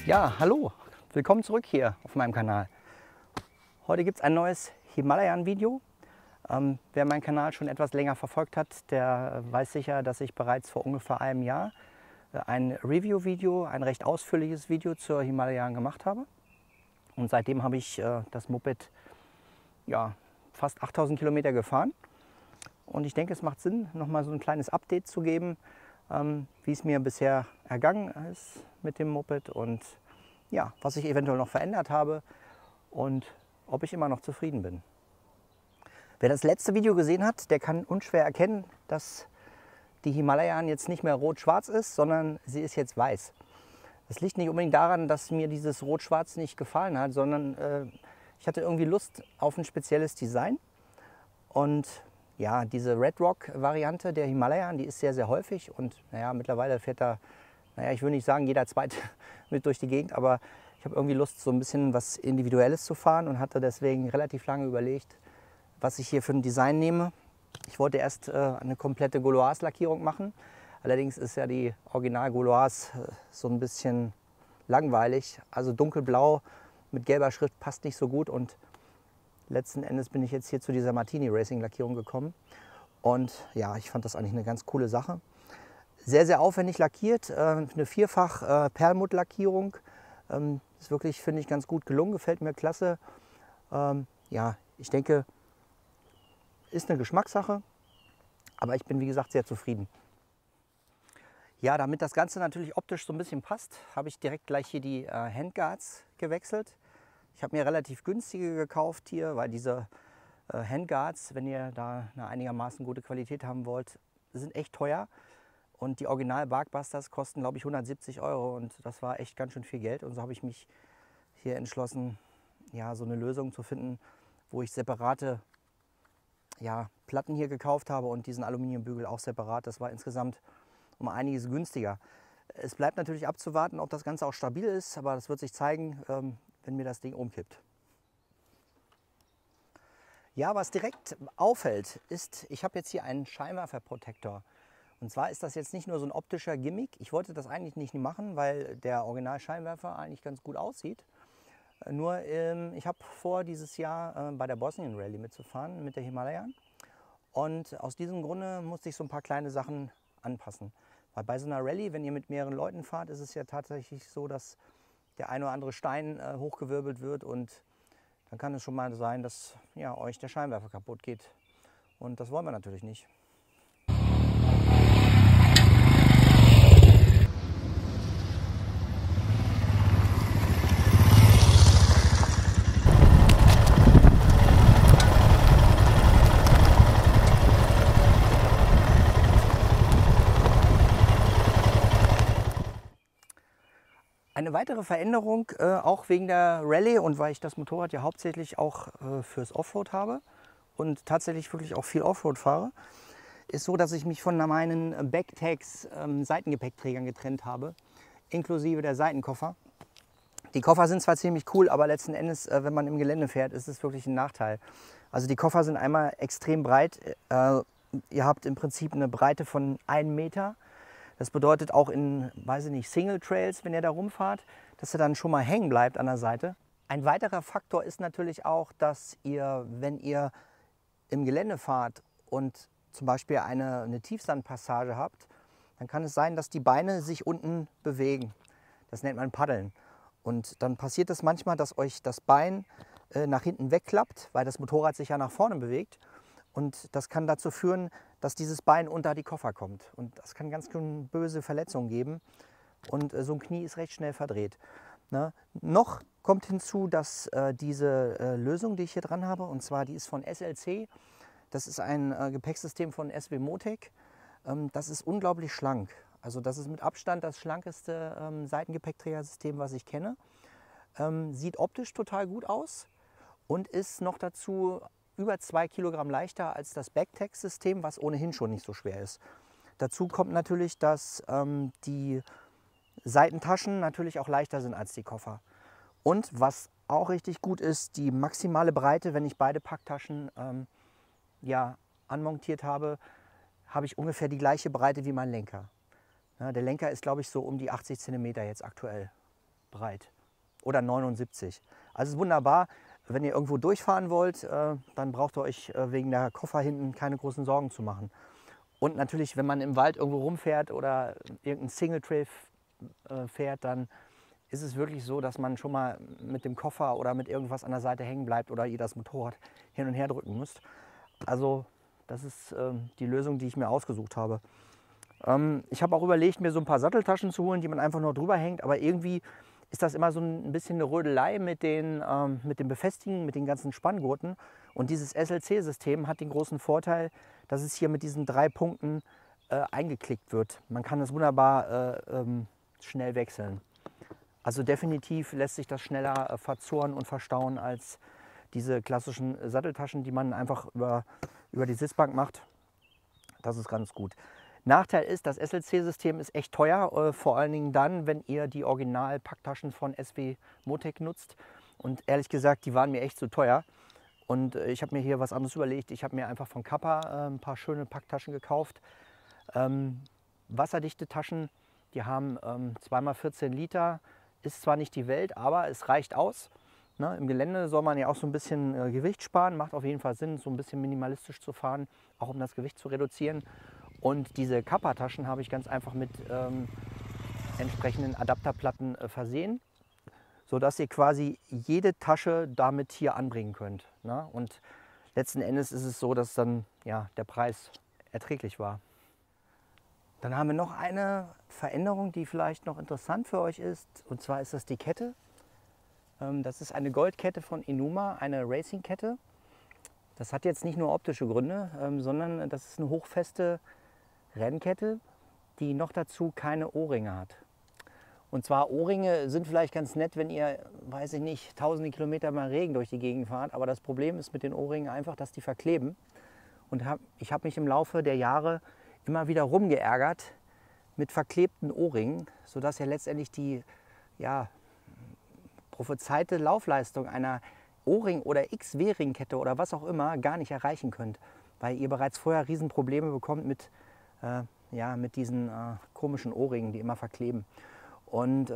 Ja, hallo, willkommen zurück hier auf meinem Kanal. Heute gibt es ein neues Himalayan-Video. Wer meinen Kanal schon etwas länger verfolgt hat, der weiß sicher, dass ich bereits vor ungefähr einem Jahr ein Review-Video, ein recht ausführliches Video zur Himalayan gemacht habe. Und seitdem habe ich das Moped ja, fast 8000 Kilometer gefahren. Und ich denke, es macht Sinn, nochmal so ein kleines Update zu geben, wie es mir bisher ergangen ist mit dem Moped und ja, was ich eventuell noch verändert habe und ob ich immer noch zufrieden bin. Wer das letzte Video gesehen hat, der kann unschwer erkennen, dass die Himalayan jetzt nicht mehr rot-schwarz ist, sondern sie ist jetzt weiß. Das liegt nicht unbedingt daran, dass mir dieses Rot-Schwarz nicht gefallen hat, sondern ich hatte irgendwie Lust auf ein spezielles Design. Und ja, diese Red Rock-Variante der Himalayan, die ist sehr, sehr häufig und naja, mittlerweile fährt da, naja, ich will nicht sagen, jeder Zweite mit durch die Gegend, aber ich habe irgendwie Lust, so ein bisschen was Individuelles zu fahren und hatte deswegen relativ lange überlegt, was ich hier für ein Design nehme. Ich wollte erst eine komplette Gauloise-Lackierung machen, allerdings ist ja die Original Gauloise so ein bisschen langweilig, also dunkelblau mit gelber Schrift passt nicht so gut und letzten Endes bin ich jetzt hier zu dieser Martini Racing Lackierung gekommen und ja, ich fand das eigentlich eine ganz coole Sache. Sehr, sehr aufwendig lackiert, eine vierfach Perlmutt-Lackierung. Ist wirklich, finde ich, ganz gut gelungen, gefällt mir klasse. Ja, ich denke, ist eine Geschmackssache, aber ich bin, wie gesagt, sehr zufrieden. Ja, damit das Ganze natürlich optisch so ein bisschen passt, habe ich direkt gleich hier die Handguards gewechselt. Ich habe mir relativ günstige gekauft hier, weil diese Handguards, wenn ihr da eine einigermaßen gute Qualität haben wollt, sind echt teuer. Und die Original Barkbusters kosten, glaube ich, 170 € und das war echt ganz schön viel Geld. Und so habe ich mich hier entschlossen, ja, so eine Lösung zu finden, wo ich separate Platten hier gekauft habe und diesen Aluminiumbügel auch separat. Das war insgesamt um einiges günstiger. Es bleibt natürlich abzuwarten, ob das Ganze auch stabil ist, aber das wird sich zeigen, wenn mir das Ding umkippt. Ja, was direkt auffällt, ist, ich habe jetzt hier einen Scheinwerferprotektor. Und zwar ist das jetzt nicht nur so ein optischer Gimmick. Ich wollte das eigentlich nicht machen, weil der Original-Scheinwerfer eigentlich ganz gut aussieht. Nur ich habe vor, dieses Jahr bei der Bosnien Rallye mitzufahren mit der Himalayan. Und aus diesem Grunde musste ich so ein paar kleine Sachen anpassen. Weil bei so einer Rallye, wenn ihr mit mehreren Leuten fahrt, ist es ja tatsächlich so, dass der ein oder andere Stein hochgewirbelt wird. Und dann kann es schon mal sein, dass ja, euch der Scheinwerfer kaputt geht. Und das wollen wir natürlich nicht. Eine weitere Veränderung, auch wegen der Rallye und weil ich das Motorrad ja hauptsächlich auch fürs Offroad habe und tatsächlich wirklich auch viel Offroad fahre, ist so, dass ich mich von meinen Bactags Seitengepäckträgern getrennt habe, inklusive der Seitenkoffer. Die Koffer sind zwar ziemlich cool, aber letzten Endes, wenn man im Gelände fährt, ist es wirklich ein Nachteil. Also die Koffer sind einmal extrem breit. Ihr habt im Prinzip eine Breite von 1 Meter. Das bedeutet auch in, weiß ich nicht, Single Trails, wenn ihr da rumfahrt, dass ihr dann schon mal hängen bleibt an der Seite. Ein weiterer Faktor ist natürlich auch, dass ihr, wenn ihr im Gelände fahrt und zum Beispiel eine Tiefsandpassage habt, dann kann es sein, dass die Beine sich unten bewegen. Das nennt man Paddeln. Und dann passiert es manchmal, dass euch das Bein nach hinten wegklappt, weil das Motorrad sich ja nach vorne bewegt. Und das kann dazu führen, dass dieses Bein unter die Koffer kommt. Und das kann ganz böse Verletzungen geben. Und so ein Knie ist recht schnell verdreht. Ne? Noch kommt hinzu, dass diese Lösung, die ich hier dran habe, und zwar die ist von SLC. Das ist ein Gepäcksystem von SW Motec. Das ist unglaublich schlank. Also das ist mit Abstand das schlankeste Seitengepäckträgersystem, was ich kenne. Sieht optisch total gut aus und ist noch dazu über 2 Kilogramm leichter als das Backtech-System, was ohnehin schon nicht so schwer ist. Dazu kommt natürlich, dass die Seitentaschen natürlich auch leichter sind als die Koffer. Und was auch richtig gut ist, die maximale Breite, wenn ich beide Packtaschen ja, anmontiert habe, habe ich ungefähr die gleiche Breite wie mein Lenker. Ja, der Lenker ist, glaube ich, so um die 80 cm jetzt aktuell breit oder 79. Also es ist wunderbar. Wenn ihr irgendwo durchfahren wollt, dann braucht ihr euch wegen der Koffer hinten keine großen Sorgen zu machen. Und natürlich, wenn man im Wald irgendwo rumfährt oder irgendein Single Trail fährt, dann ist es wirklich so, dass man schon mal mit dem Koffer oder mit irgendwas an der Seite hängen bleibt oder ihr das Motorrad hin und her drücken müsst. Also das ist die Lösung, die ich mir ausgesucht habe. Ich habe auch überlegt, mir so ein paar Satteltaschen zu holen, die man einfach nur drüber hängt, aber irgendwie ist das immer so ein bisschen eine Rödelei mit dem Befestigen, mit den ganzen Spanngurten. Und dieses SLC-System hat den großen Vorteil, dass es hier mit diesen 3 Punkten eingeklickt wird. Man kann es wunderbar schnell wechseln. Also definitiv lässt sich das schneller verzurren und verstauen als diese klassischen Satteltaschen, die man einfach über die Sitzbank macht. Das ist ganz gut. Nachteil ist, das SLC-System ist echt teuer, vor allen Dingen dann, wenn ihr die Original-Packtaschen von SW Motec nutzt. Und ehrlich gesagt, die waren mir echt zu teuer. Und ich habe mir hier was anderes überlegt. Ich habe mir einfach von Kappa ein paar schöne Packtaschen gekauft. Wasserdichte Taschen, die haben 2x14 Liter. Ist zwar nicht die Welt, aber es reicht aus. Ne, im Gelände soll man ja auch so ein bisschen Gewicht sparen. Macht auf jeden Fall Sinn, so ein bisschen minimalistisch zu fahren, auch um das Gewicht zu reduzieren. Und diese Kappa-Taschen habe ich ganz einfach mit entsprechenden Adapterplatten versehen, sodass ihr quasi jede Tasche damit hier anbringen könnt. Ne? Und letzten Endes ist es so, dass dann ja, der Preis erträglich war. Dann haben wir noch eine Veränderung, die vielleicht noch interessant für euch ist. Und zwar ist das die Kette. Das ist eine Goldkette von Inuma, eine Racing-Kette. Das hat jetzt nicht nur optische Gründe, sondern das ist eine hochfeste Rennkette, die noch dazu keine Ohrringe hat. Und zwar Ohrringe sind vielleicht ganz nett, wenn ihr, weiß ich nicht, tausende Kilometer mal Regen durch die Gegend fahrt. Aber das Problem ist mit den Ohrringen einfach, dass die verkleben. Und ich habe mich im Laufe der Jahre immer wieder rumgeärgert mit verklebten Ohrringen, sodass ihr letztendlich die ja, prophezeite Laufleistung einer Ohrring- oder XW-Ringkette oder was auch immer gar nicht erreichen könnt, weil ihr bereits vorher Riesenprobleme bekommt mit diesen komischen Ohrringen, die immer verkleben. Und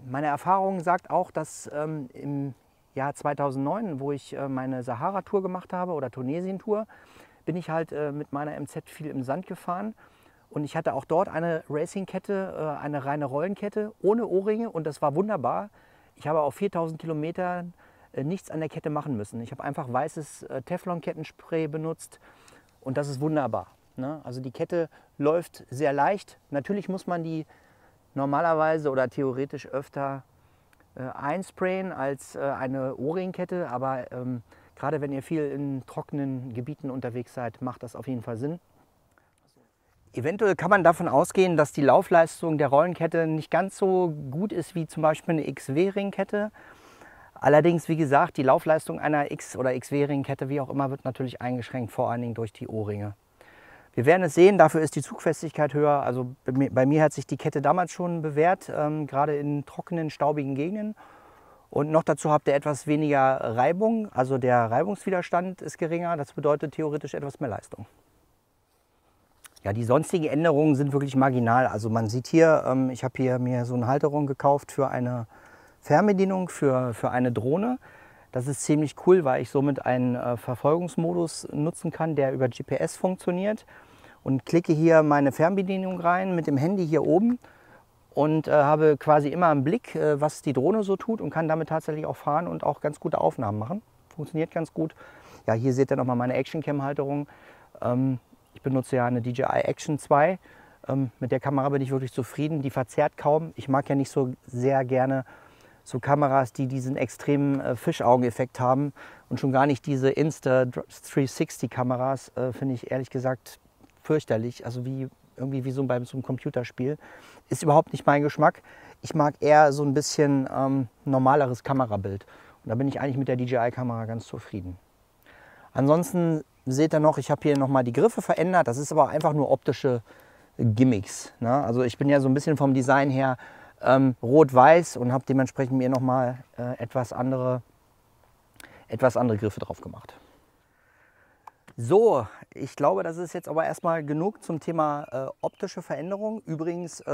meine Erfahrung sagt auch, dass im Jahr 2009, wo ich meine Sahara-Tour gemacht habe oder Tunesien-Tour, bin ich halt mit meiner MZ viel im Sand gefahren. Und ich hatte auch dort eine Racing-Kette, eine reine Rollenkette ohne Ohrringe und das war wunderbar. Ich habe auf 4000 Kilometern nichts an der Kette machen müssen. Ich habe einfach weißes Teflon-Kettenspray benutzt und das ist wunderbar. Ne? Also die Kette läuft sehr leicht. Natürlich muss man die normalerweise oder theoretisch öfter einsprayen als eine Ohrringkette, aber gerade wenn ihr viel in trockenen Gebieten unterwegs seid, macht das auf jeden Fall Sinn. Eventuell kann man davon ausgehen, dass die Laufleistung der Rollenkette nicht ganz so gut ist wie zum Beispiel eine XW-Ringkette. Allerdings, wie gesagt, die Laufleistung einer X- oder XW-Ringkette, wie auch immer, wird natürlich eingeschränkt, vor allen Dingen durch die O-Ringe. Wir werden es sehen, dafür ist die Zugfestigkeit höher. Also bei mir hat sich die Kette damals schon bewährt, gerade in trockenen, staubigen Gegenden. Und noch dazu habt ihr etwas weniger Reibung, also der Reibungswiderstand ist geringer. Das bedeutet theoretisch etwas mehr Leistung. Ja, die sonstigen Änderungen sind wirklich marginal. Also man sieht hier, ich habe hier mir so eine Halterung gekauft für eine Fernbedienung für eine Drohne. Das ist ziemlich cool, weil ich somit einen Verfolgungsmodus nutzen kann, der über GPS funktioniert. Und klicke hier meine Fernbedienung rein mit dem Handy hier oben und habe quasi immer im Blick, was die Drohne so tut und kann damit tatsächlich auch fahren und auch ganz gute Aufnahmen machen. Funktioniert ganz gut. Ja, hier seht ihr nochmal meine Actioncam-Halterung. Ich benutze ja eine DJI Action 2. Mit der Kamera bin ich wirklich zufrieden. Die verzerrt kaum. Ich mag ja nicht so sehr gerne so Kameras, die diesen extremen Fischaugeneffekt haben und schon gar nicht diese Insta360-Kameras, finde ich ehrlich gesagt fürchterlich. Also irgendwie wie so bei so einem Computerspiel. Ist überhaupt nicht mein Geschmack. Ich mag eher so ein bisschen normaleres Kamerabild. Und da bin ich eigentlich mit der DJI-Kamera ganz zufrieden. Ansonsten seht ihr noch, ich habe hier nochmal die Griffe verändert. Das ist aber einfach nur optische Gimmicks, ne? Also ich bin ja so ein bisschen vom Design her rot-weiß und habe dementsprechend mir nochmal etwas andere Griffe drauf gemacht. So, ich glaube, das ist jetzt aber erstmal genug zum Thema optische Veränderung. Übrigens,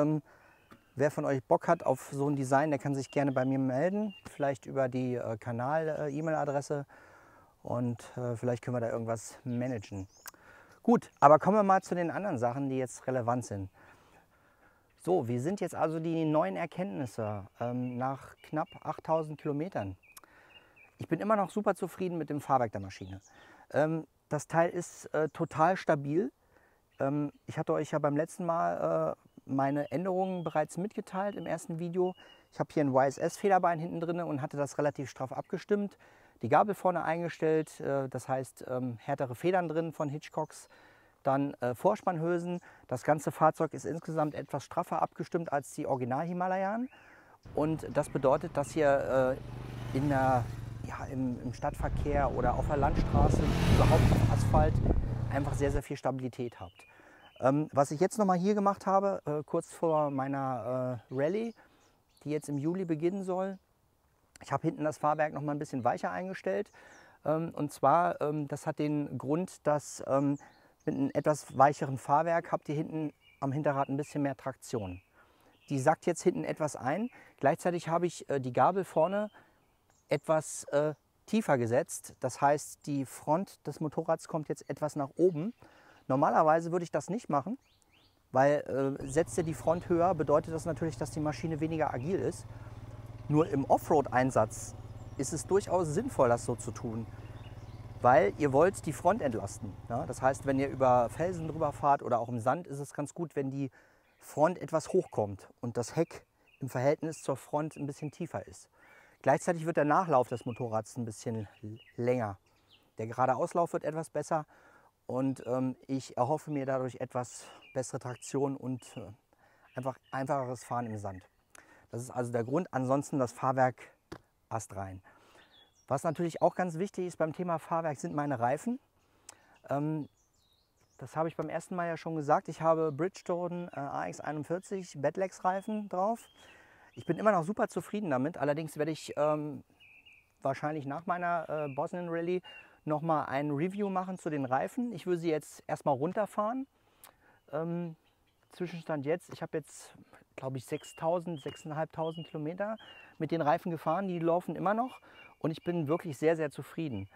wer von euch Bock hat auf so ein Design, der kann sich gerne bei mir melden. Vielleicht über die Kanal-E-Mail-Adresse und vielleicht können wir da irgendwas managen. Gut, aber kommen wir mal zu den anderen Sachen, die jetzt relevant sind. So, wie sind jetzt also die neuen Erkenntnisse nach knapp 8000 Kilometern? Ich bin immer noch super zufrieden mit dem Fahrwerk der Maschine. Das Teil ist total stabil. Ich hatte euch ja beim letzten Mal meine Änderungen bereits mitgeteilt im ersten Video. Ich habe hier ein YSS-Federbein hinten drin und hatte das relativ straff abgestimmt. Die Gabel vorne eingestellt, das heißt härtere Federn drin von Hitchcocks. Dann Vorspannhülsen. Das ganze Fahrzeug ist insgesamt etwas straffer abgestimmt als die Original-Himalayan. Und das bedeutet, dass ihr im Stadtverkehr oder auf der Landstraße, überhaupt auf Asphalt, einfach sehr, sehr viel Stabilität habt. Was ich jetzt nochmal hier gemacht habe, kurz vor meiner Rallye, die jetzt im Juli beginnen soll, ich habe hinten das Fahrwerk noch mal ein bisschen weicher eingestellt. Und zwar, das hat den Grund, dass mit einem etwas weicheren Fahrwerk habt ihr hinten am Hinterrad ein bisschen mehr Traktion. Die sackt jetzt hinten etwas ein. Gleichzeitig habe ich die Gabel vorne etwas tiefer gesetzt. Das heißt, die Front des Motorrads kommt jetzt etwas nach oben. Normalerweise würde ich das nicht machen, weil setzt ihr die Front höher, bedeutet das natürlich, dass die Maschine weniger agil ist. Nur im Offroad-Einsatz ist es durchaus sinnvoll, das so zu tun, weil ihr wollt die Front entlasten. Ja? Das heißt, wenn ihr über Felsen drüber fahrt oder auch im Sand, ist es ganz gut, wenn die Front etwas hochkommt und das Heck im Verhältnis zur Front ein bisschen tiefer ist. Gleichzeitig wird der Nachlauf des Motorrads ein bisschen länger. Der gerade Auslauf wird etwas besser und ich erhoffe mir dadurch etwas bessere Traktion und einfach einfacheres Fahren im Sand. Das ist also der Grund. Ansonsten das Fahrwerk astrein. Was natürlich auch ganz wichtig ist beim Thema Fahrwerk, sind meine Reifen. Das habe ich beim ersten Mal ja schon gesagt. Ich habe Bridgestone AX41 Badlex Reifen drauf. Ich bin immer noch super zufrieden damit. Allerdings werde ich wahrscheinlich nach meiner Bosnien Rallye nochmal ein Review machen zu den Reifen. Ich will sie jetzt erstmal runterfahren. Zwischenstand jetzt, ich habe jetzt, glaube ich, 6.500 Kilometer mit den Reifen gefahren. Die laufen immer noch und ich bin wirklich sehr, sehr zufrieden.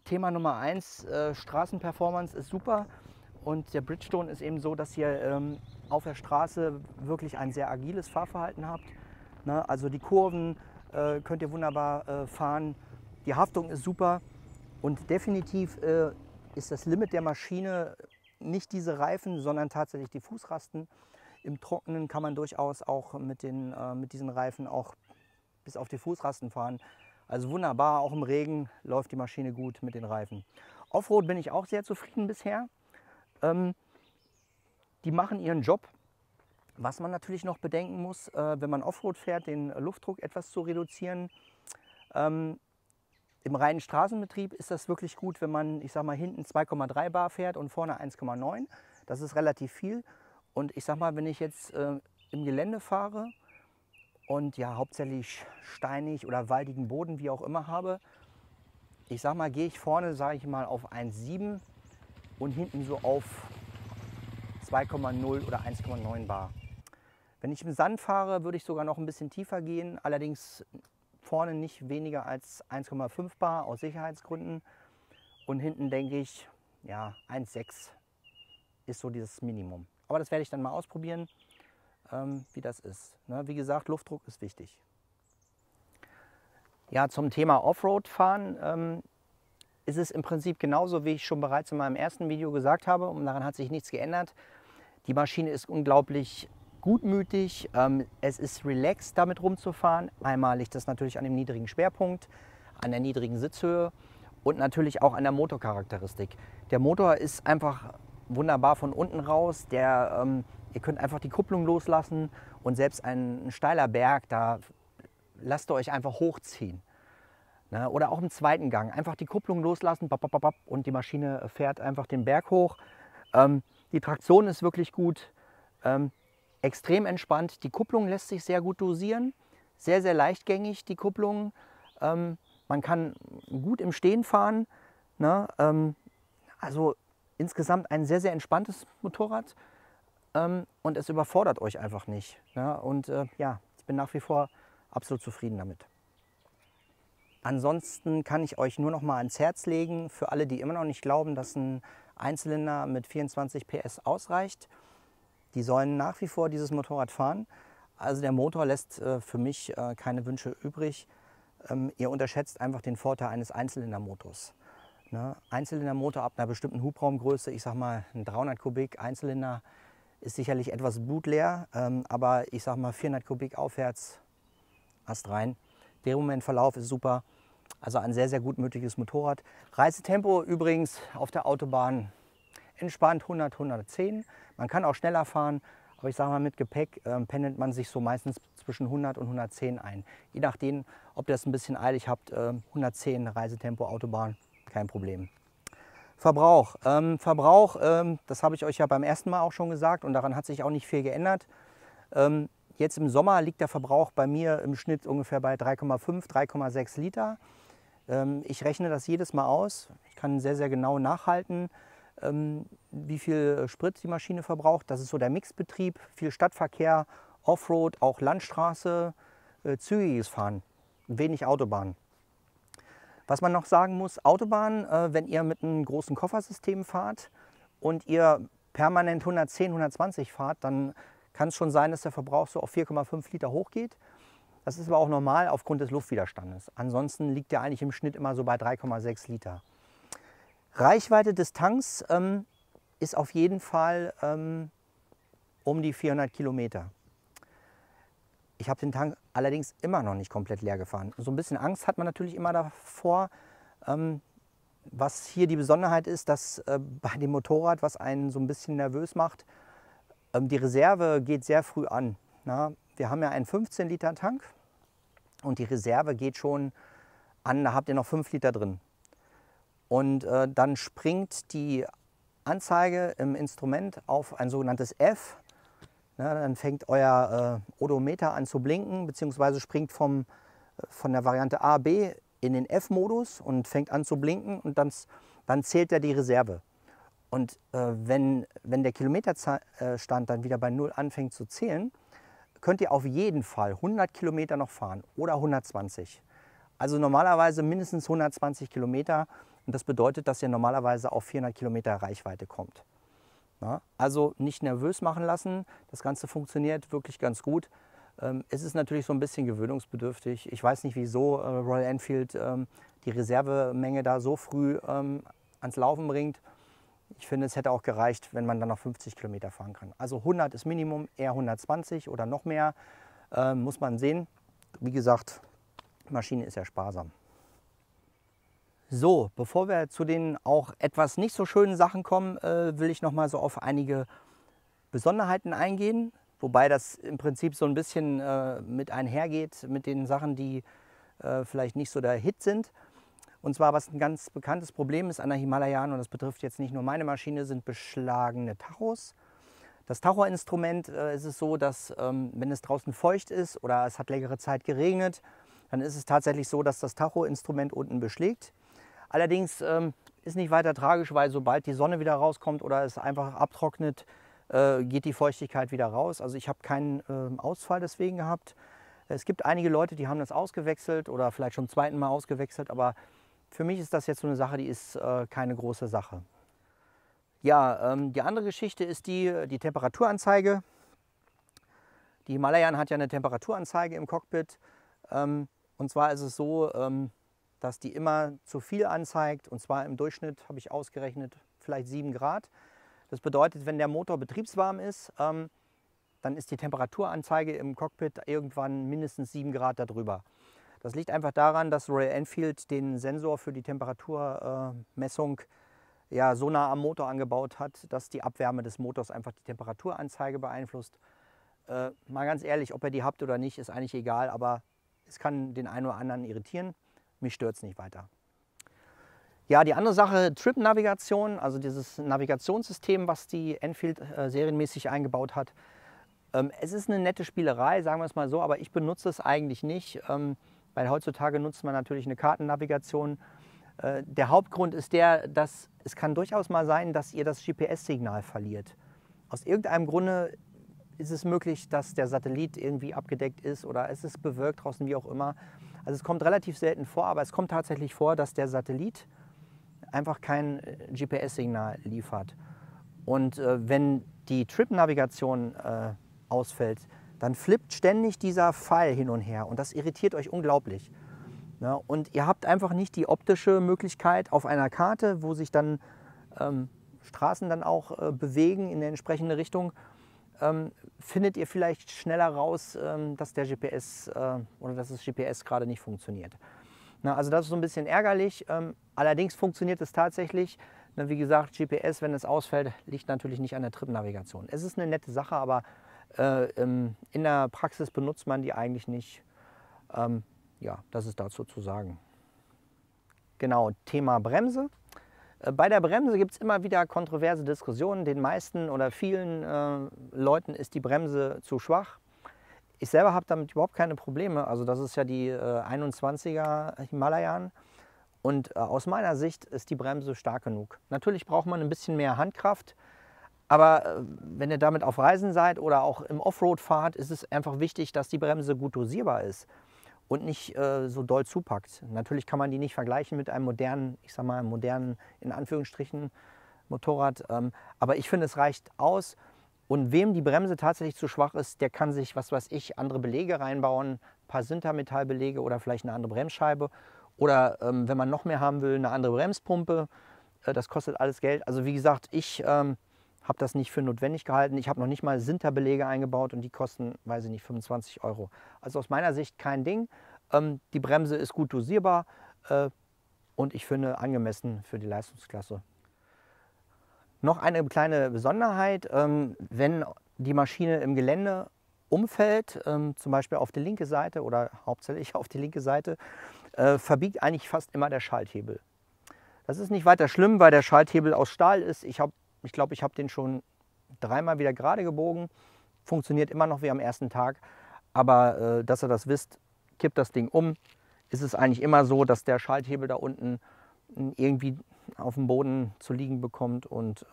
Thema Nummer 1, Straßenperformance ist super und der Bridgestone ist eben so, dass ihr auf der Straße wirklich ein sehr agiles Fahrverhalten habt. Ne? Also die Kurven könnt ihr wunderbar fahren, die Haftung ist super und definitiv ist das Limit der Maschine nicht diese Reifen, sondern tatsächlich die Fußrasten. Im Trockenen kann man durchaus auch mit diesen Reifen auch bis auf die Fußrasten fahren. Also wunderbar, auch im Regen läuft die Maschine gut mit den Reifen. Offroad bin ich auch sehr zufrieden bisher. Die machen ihren Job. Was man natürlich noch bedenken muss, wenn man Offroad fährt, den Luftdruck etwas zu reduzieren. Im reinen Straßenbetrieb ist das wirklich gut, wenn man, ich sag mal, hinten 2,3 Bar fährt und vorne 1,9. Das ist relativ viel. Und ich sag mal, wenn ich jetzt im Gelände fahre und ja hauptsächlich steinig oder waldigen Boden, wie auch immer habe, ich sag mal, gehe ich vorne, sage ich mal, auf 1,7 und hinten so auf 2,0 oder 1,9 Bar. Wenn ich im Sand fahre, würde ich sogar noch ein bisschen tiefer gehen, allerdings vorne nicht weniger als 1,5 Bar aus Sicherheitsgründen und hinten denke ich, ja, 1,6 ist so dieses Minimum. Aber das werde ich dann mal ausprobieren, wie das ist. Ne? Wie gesagt, Luftdruck ist wichtig. Ja, zum Thema Offroad fahren ist es im Prinzip genauso, wie ich schon bereits in meinem ersten Video gesagt habe und daran hat sich nichts geändert. Die Maschine ist unglaublich gutmütig, es ist relaxed damit rumzufahren. Einmal liegt das natürlich an dem niedrigen Schwerpunkt, an der niedrigen Sitzhöhe und natürlich auch an der Motorcharakteristik. Der Motor ist einfach wunderbar von unten raus, ihr könnt einfach die Kupplung loslassen und selbst ein steiler Berg, da lasst ihr euch einfach hochziehen. Ne? Oder auch im zweiten Gang. Einfach die Kupplung loslassen bap, bap, bap, und die Maschine fährt einfach den Berg hoch. Die Traktion ist wirklich gut, extrem entspannt. Die Kupplung lässt sich sehr gut dosieren, sehr, sehr leichtgängig die Kupplung. Man kann gut im Stehen fahren. Ne? Also insgesamt ein sehr, sehr entspanntes Motorrad, und es überfordert euch einfach nicht. Ne? Und ja, ich bin nach wie vor absolut zufrieden damit. Ansonsten kann ich euch nur noch mal ans Herz legen, für alle, die immer noch nicht glauben, dass ein Einzylinder mit 24 PS ausreicht, die sollen nach wie vor dieses Motorrad fahren. Also der Motor lässt für mich keine Wünsche übrig. Ihr unterschätzt einfach den Vorteil eines Einzylindermotors. Ne? Einzylindermotor ab einer bestimmten Hubraumgröße, ich sag mal ein 300 Kubik Einzylinder, ist sicherlich etwas blutleer, aber ich sag mal 400 Kubik aufwärts, Ast rein. Drehmomentverlauf ist super, also ein sehr, sehr gutmütiges Motorrad. Reisetempo übrigens auf der Autobahn entspannt 100, 110. Man kann auch schneller fahren, aber ich sage mal, mit Gepäck pendelt man sich so meistens zwischen 100 und 110 ein. Je nachdem, ob ihr es ein bisschen eilig habt, 110 Reisetempo Autobahn, kein Problem. Verbrauch. Das habe ich euch ja beim ersten Mal auch schon gesagt und daran hat sich auch nicht viel geändert. Jetzt im Sommer liegt der Verbrauch bei mir im Schnitt ungefähr bei 3,5, 3,6 Liter. Ich rechne das jedes Mal aus. Ich kann sehr, sehr genau nachhalten, wie viel Sprit die Maschine verbraucht. Das ist so der Mixbetrieb, viel Stadtverkehr, Offroad, auch Landstraße, zügiges Fahren, wenig Autobahn. Was man noch sagen muss, Autobahn, wenn ihr mit einem großen Koffersystem fahrt und ihr permanent 110, 120 fahrt, dann kann es schon sein, dass der Verbrauch so auf 4,5 Liter hochgeht. Das ist aber auch normal aufgrund des Luftwiderstandes. Ansonsten liegt der eigentlich im Schnitt immer so bei 3,6 Liter. Reichweite des Tanks ist auf jeden Fall um die 400 Kilometer. Ich habe den Tank allerdings immer noch nicht komplett leer gefahren. So ein bisschen Angst hat man natürlich immer davor. Was hier die Besonderheit ist, dass bei dem Motorrad, was einen so ein bisschen nervös macht, die Reserve geht sehr früh an. Na, wir haben ja einen 15 Liter Tank und die Reserve geht schon an, da habt ihr noch 5 Liter drin. Und dann springt die Anzeige im Instrument auf ein sogenanntes F. Na, dann fängt euer Odometer an zu blinken, beziehungsweise springt von der Variante A, B in den F-Modus und fängt an zu blinken und dann zählt er die Reserve. Und wenn der Kilometerstand dann wieder bei 0 anfängt zu zählen, könnt ihr auf jeden Fall 100 Kilometer noch fahren oder 120. Also normalerweise mindestens 120 Kilometer und das bedeutet, dass ihr normalerweise auf 400 Kilometer Reichweite kommt. Ja, also nicht nervös machen lassen, das Ganze funktioniert wirklich ganz gut. Es ist natürlich so ein bisschen gewöhnungsbedürftig. Ich weiß nicht, wieso Royal Enfield die Reservemenge da so früh ans Laufen bringt. Ich finde, es hätte auch gereicht, wenn man dann noch 50 Kilometer fahren kann. Also 100 ist Minimum, eher 120 oder noch mehr, muss man sehen. Wie gesagt, die Maschine ist ja sparsam. So, bevor wir zu den auch etwas nicht so schönen Sachen kommen, will ich noch mal so auf einige Besonderheiten eingehen. Wobei das im Prinzip so ein bisschen mit einhergeht mit den Sachen, die vielleicht nicht so der Hit sind. Und zwar, was ein ganz bekanntes Problem ist an der Himalayan, und das betrifft jetzt nicht nur meine Maschine, sind beschlagene Tachos. Das Tachoinstrument ist es so, dass wenn es draußen feucht ist oder es hat längere Zeit geregnet, dann ist es tatsächlich so, dass das Tachoinstrument unten beschlägt. Allerdings ist nicht weiter tragisch, weil sobald die Sonne wieder rauskommt oder es einfach abtrocknet, geht die Feuchtigkeit wieder raus. Also ich habe keinen Ausfall deswegen gehabt. Es gibt einige Leute, die haben das ausgewechselt oder vielleicht schon zum zweiten Mal ausgewechselt, aber für mich ist das jetzt so eine Sache, die ist keine große Sache. Ja, die andere Geschichte ist die Temperaturanzeige. Die Himalayan hat ja eine Temperaturanzeige im Cockpit. Und zwar ist es so, dass die immer zu viel anzeigt. Und zwar im Durchschnitt habe ich ausgerechnet vielleicht 7 Grad. Das bedeutet, wenn der Motor betriebswarm ist, dann ist die Temperaturanzeige im Cockpit irgendwann mindestens 7 Grad darüber. Das liegt einfach daran, dass Royal Enfield den Sensor für die Temperaturmessung ja, so nah am Motor angebaut hat, dass die Abwärme des Motors einfach die Temperaturanzeige beeinflusst. Mal ganz ehrlich, ob ihr die habt oder nicht, ist eigentlich egal, aber es kann den einen oder anderen irritieren. mich stört es nicht weiter. Ja, die andere Sache, Trip-Navigation, also dieses Navigationssystem, was die Enfield serienmäßig eingebaut hat. Es ist eine nette Spielerei, sagen wir es mal so, aber ich benutze es eigentlich nicht, weil heutzutage nutzt man natürlich eine Kartennavigation. Der Hauptgrund ist der, dass es kann durchaus mal sein, dass ihr das GPS-Signal verliert. Aus irgendeinem Grunde ist es möglich, dass der Satellit irgendwie abgedeckt ist oder es ist bewölkt draußen, wie auch immer. Also es kommt relativ selten vor, aber es kommt tatsächlich vor, dass der Satellit einfach kein GPS-Signal liefert. Und wenn die Trip-Navigation ausfällt, dann flippt ständig dieser Pfeil hin und her und das irritiert euch unglaublich. Ja, und ihr habt einfach nicht die optische Möglichkeit auf einer Karte, wo sich dann Straßen dann auch bewegen in der entsprechende Richtung, findet ihr vielleicht schneller raus, dass der GPS oder dass das GPS gerade nicht funktioniert. Na, also das ist so ein bisschen ärgerlich. Allerdings funktioniert es tatsächlich. Na, wie gesagt, GPS, wenn es ausfällt, liegt natürlich nicht an der Trip-Navigation. Es ist eine nette Sache, aber in der Praxis benutzt man die eigentlich nicht. Ja, das ist dazu zu sagen. Genau, Thema Bremse. Bei der Bremse gibt es immer wieder kontroverse Diskussionen. Den meisten oder vielen Leuten ist die Bremse zu schwach. Ich selber habe damit überhaupt keine Probleme. Also das ist ja die 21er Himalayan. Und aus meiner Sicht ist die Bremse stark genug. Natürlich braucht man ein bisschen mehr Handkraft. Aber wenn ihr damit auf Reisen seid oder auch im Offroad fahrt, ist es einfach wichtig, dass die Bremse gut dosierbar ist und nicht so doll zupackt. Natürlich kann man die nicht vergleichen mit einem modernen, ich sag mal, modernen, in Anführungsstrichen, Motorrad. Aber ich finde, es reicht aus. Und wem die Bremse tatsächlich zu schwach ist, der kann sich, was weiß ich, andere Belege reinbauen, ein paar Sintermetallbelege oder vielleicht eine andere Bremsscheibe. Oder wenn man noch mehr haben will, eine andere Bremspumpe. Das kostet alles Geld. Also wie gesagt, ich habe das nicht für notwendig gehalten. Ich habe noch nicht mal Sinterbelege eingebaut und die kosten, weiß ich nicht, 25 Euro. Also aus meiner Sicht kein Ding. Die Bremse ist gut dosierbar und ich finde angemessen für die Leistungsklasse. Noch eine kleine Besonderheit, wenn die Maschine im Gelände umfällt, zum Beispiel auf die linke Seite oder hauptsächlich auf die linke Seite, verbiegt eigentlich fast immer der Schalthebel. Das ist nicht weiter schlimm, weil der Schalthebel aus Stahl ist. Ich glaube, ich habe den schon dreimal wieder gerade gebogen. Funktioniert immer noch wie am ersten Tag. Aber dass ihr das wisst, kippt das Ding um. Ist es eigentlich immer so, dass der Schalthebel da unten irgendwie auf dem Boden zu liegen bekommt und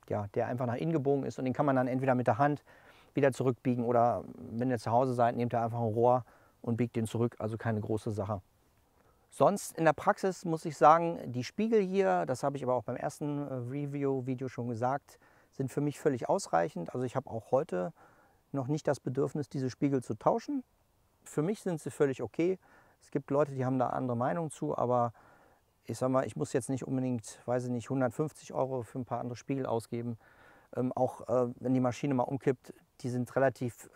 ja, der einfach nach innen gebogen ist. Und den kann man dann entweder mit der Hand wieder zurückbiegen oder wenn ihr zu Hause seid, nehmt ihr einfach ein Rohr und biegt den zurück. Also keine große Sache. Sonst in der Praxis muss ich sagen, die Spiegel hier, das habe ich aber auch beim ersten Review-Video schon gesagt, sind für mich völlig ausreichend. Also ich habe auch heute noch nicht das Bedürfnis, diese Spiegel zu tauschen. Für mich sind sie völlig okay. Es gibt Leute, die haben da andere Meinungen zu, aber ich sag mal, ich muss jetzt nicht unbedingt, weiß ich nicht, 150 Euro für ein paar andere Spiegel ausgeben. Auch wenn die Maschine mal umkippt, die sind relativ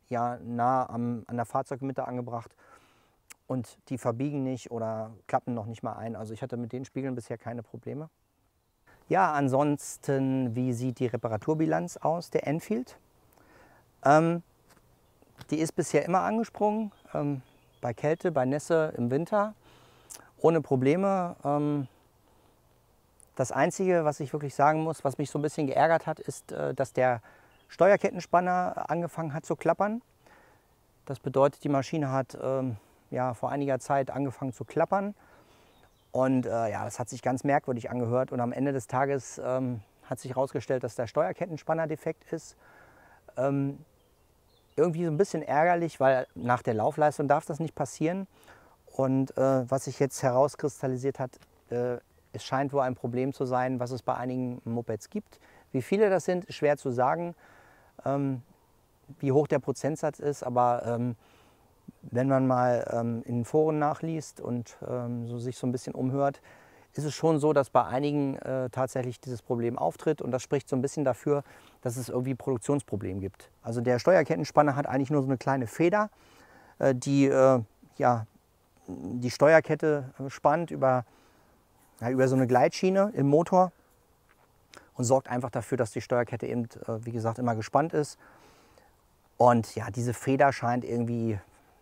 ja, nah an der Fahrzeugmitte angebracht. Und die verbiegen nicht oder klappen noch nicht mal ein. Also ich hatte mit den Spiegeln bisher keine Probleme. Ja, ansonsten, wie sieht die Reparaturbilanz aus der Enfield? Die ist bisher immer angesprungen, bei Kälte, bei Nässe, im Winter, ohne Probleme. Das Einzige, was ich wirklich sagen muss, was mich so ein bisschen geärgert hat, ist, dass der Steuerkettenspanner angefangen hat zu klappern. Das bedeutet, die Maschine hat ja, vor einiger Zeit angefangen zu klappern. Und ja, das hat sich ganz merkwürdig angehört. Und am Ende des Tages hat sich herausgestellt, dass der Steuerkettenspanner defekt ist. Irgendwie so ein bisschen ärgerlich, weil nach der Laufleistung darf das nicht passieren. Und was sich jetzt herauskristallisiert hat, es scheint wohl ein Problem zu sein, was es bei einigen Mopeds gibt. Wie viele das sind, ist schwer zu sagen, wie hoch der Prozentsatz ist. Aber wenn man mal in den Foren nachliest und sich so ein bisschen umhört, ist es schon so, dass bei einigen tatsächlich dieses Problem auftritt. Und das spricht so ein bisschen dafür, dass es irgendwie ein Produktionsproblem gibt. Also der Steuerkettenspanner hat eigentlich nur so eine kleine Feder, die ja, die Steuerkette spannt über so eine Gleitschiene im Motor und sorgt einfach dafür, dass die Steuerkette eben, wie gesagt, immer gespannt ist. Und ja, diese Feder scheint irgendwie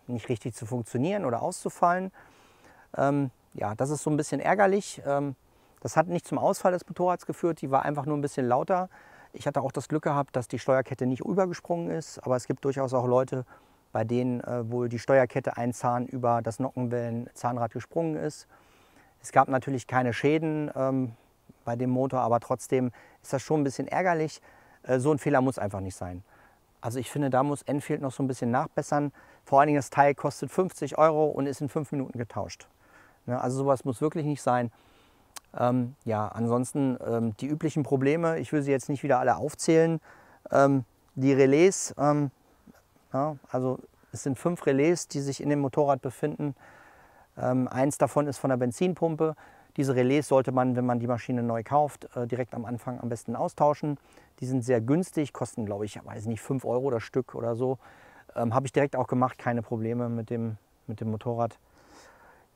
nicht richtig zu funktionieren oder auszufallen. Ja, das ist so ein bisschen ärgerlich. Das hat nicht zum Ausfall des Motorrads geführt, die war einfach nur ein bisschen lauter. Ich hatte auch das Glück gehabt, dass die Steuerkette nicht übergesprungen ist, aber es gibt durchaus auch Leute, bei denen wohl die Steuerkette ein Zahn über das Nockenwellen-Zahnrad gesprungen ist. Es gab natürlich keine Schäden bei dem Motor, aber trotzdem ist das schon ein bisschen ärgerlich. So ein Fehler muss einfach nicht sein. Also ich finde, da muss Enfield noch so ein bisschen nachbessern. Vor allen Dingen das Teil kostet 50 € und ist in 5 Minuten getauscht. Ne, also sowas muss wirklich nicht sein. Ja, ansonsten die üblichen Probleme, ich will sie jetzt nicht wieder alle aufzählen. Die Relais, ja, also es sind 5 Relais, die sich in dem Motorrad befinden. Eins davon ist von der Benzinpumpe. Diese Relais sollte man, wenn man die Maschine neu kauft, direkt am Anfang am besten austauschen. Die sind sehr günstig, kosten, glaube ich, weiß nicht, 5 € das Stück oder so. Habe ich direkt auch gemacht, keine Probleme mit dem Motorrad.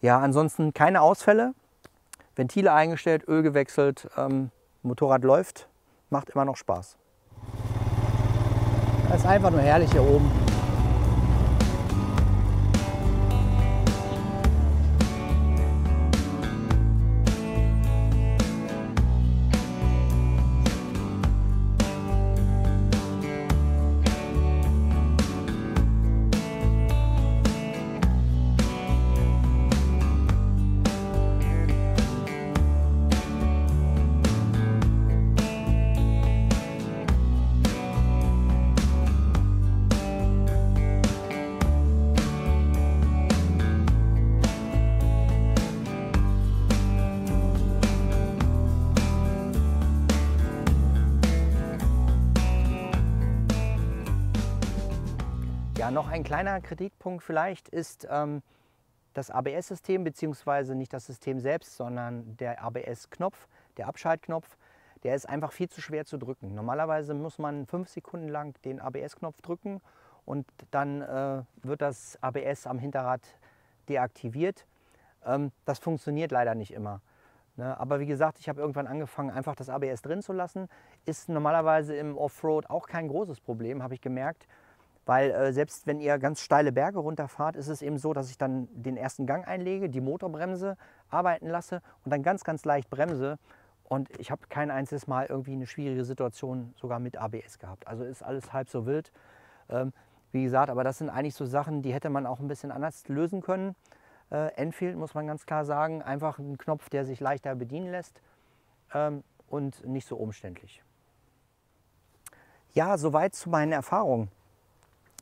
Ja, ansonsten keine Ausfälle. Ventile eingestellt, Öl gewechselt, Motorrad läuft, macht immer noch Spaß. Das ist einfach nur herrlich hier oben. Ja, noch ein kleiner Kritikpunkt vielleicht ist das ABS-System, beziehungsweise nicht das System selbst, sondern der ABS-Knopf, der Abschaltknopf, der ist einfach viel zu schwer zu drücken. Normalerweise muss man 5 Sekunden lang den ABS-Knopf drücken und dann wird das ABS am Hinterrad deaktiviert. Das funktioniert leider nicht immer. Ne? Aber wie gesagt, ich habe irgendwann angefangen, einfach das ABS drin zu lassen. Ist normalerweise im Offroad auch kein großes Problem, habe ich gemerkt. Weil selbst wenn ihr ganz steile Berge runterfahrt, ist es eben so, dass ich dann den ersten Gang einlege, die Motorbremse arbeiten lasse und dann ganz, ganz leicht bremse. Und ich habe kein einziges Mal irgendwie eine schwierige Situation sogar mit ABS gehabt. Also ist alles halb so wild. Wie gesagt, aber das sind eigentlich so Sachen, die hätte man auch ein bisschen anders lösen können. Enfield, muss man ganz klar sagen, einfach ein Knopf, der sich leichter bedienen lässt und nicht so umständlich. Ja, soweit zu meinen Erfahrungen.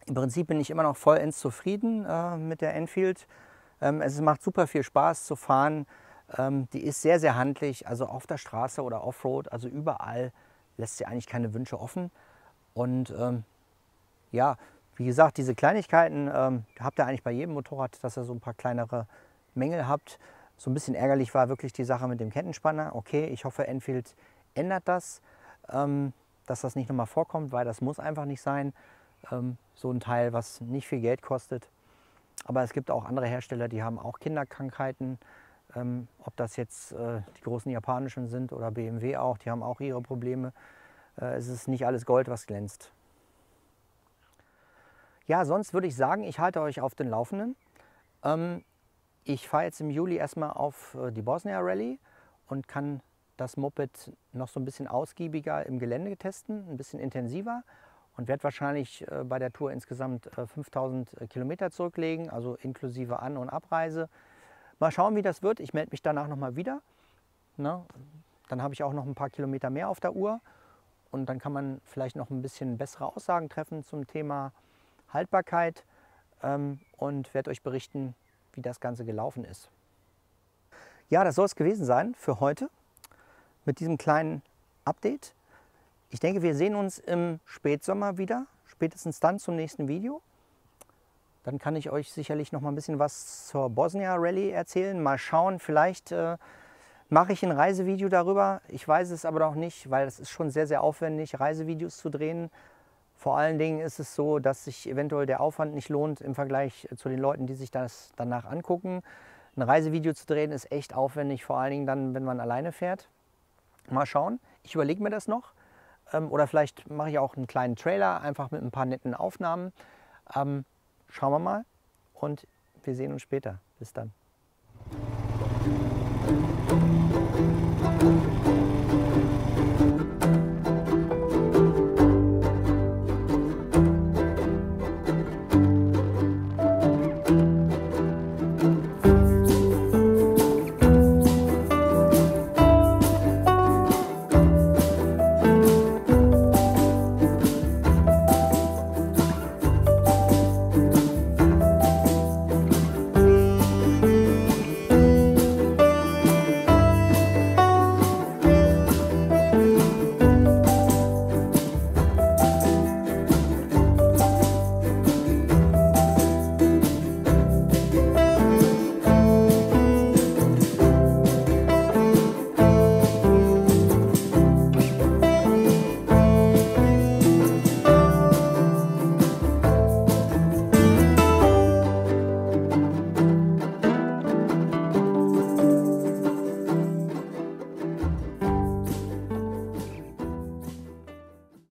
Im Prinzip bin ich immer noch vollends zufrieden mit der Enfield. Es macht super viel Spaß zu fahren. Die ist sehr, sehr handlich, also auf der Straße oder Offroad, also überall lässt sie eigentlich keine Wünsche offen. Und ja, wie gesagt, diese Kleinigkeiten habt ihr eigentlich bei jedem Motorrad, dass ihr so ein paar kleinere Mängel habt. So ein bisschen ärgerlich war wirklich die Sache mit dem Kettenspanner. Okay, ich hoffe, Enfield ändert das, dass das nicht nochmal vorkommt, weil das muss einfach nicht sein. So ein Teil, was nicht viel Geld kostet. Aber es gibt auch andere Hersteller, die haben auch Kinderkrankheiten. Ob das jetzt die großen japanischen sind oder BMW auch, die haben auch ihre Probleme. Es ist nicht alles Gold, was glänzt. Ja, sonst würde ich sagen, ich halte euch auf den Laufenden. Ich fahre jetzt im Juli erstmal auf die Bosnia Rallye und kann das Moped noch so ein bisschen ausgiebiger im Gelände testen, ein bisschen intensiver. Und werde wahrscheinlich bei der Tour insgesamt 5000 Kilometer zurücklegen, also inklusive An- und Abreise. Mal schauen, wie das wird. Ich melde mich danach nochmal wieder. Na, dann habe ich auch noch ein paar Kilometer mehr auf der Uhr. Und dann kann man vielleicht noch ein bisschen bessere Aussagen treffen zum Thema Haltbarkeit und werde euch berichten, wie das Ganze gelaufen ist. Ja, das soll es gewesen sein für heute mit diesem kleinen Update. Ich denke, wir sehen uns im Spätsommer wieder, spätestens dann zum nächsten Video. Dann kann ich euch sicherlich noch mal ein bisschen was zur Bosnia Rallye erzählen. Mal schauen, vielleicht mache ich ein Reisevideo darüber. Ich weiß es aber noch nicht, weil es ist schon sehr, sehr aufwendig, Reisevideos zu drehen. Vor allen Dingen ist es so, dass sich eventuell der Aufwand nicht lohnt im Vergleich zu den Leuten, die sich das danach angucken. Ein Reisevideo zu drehen ist echt aufwendig, vor allen Dingen dann, wenn man alleine fährt. Mal schauen, ich überlege mir das noch. Oder vielleicht mache ich auch einen kleinen Trailer, einfach mit ein paar netten Aufnahmen. Schauen wir mal und wir sehen uns später. Bis dann.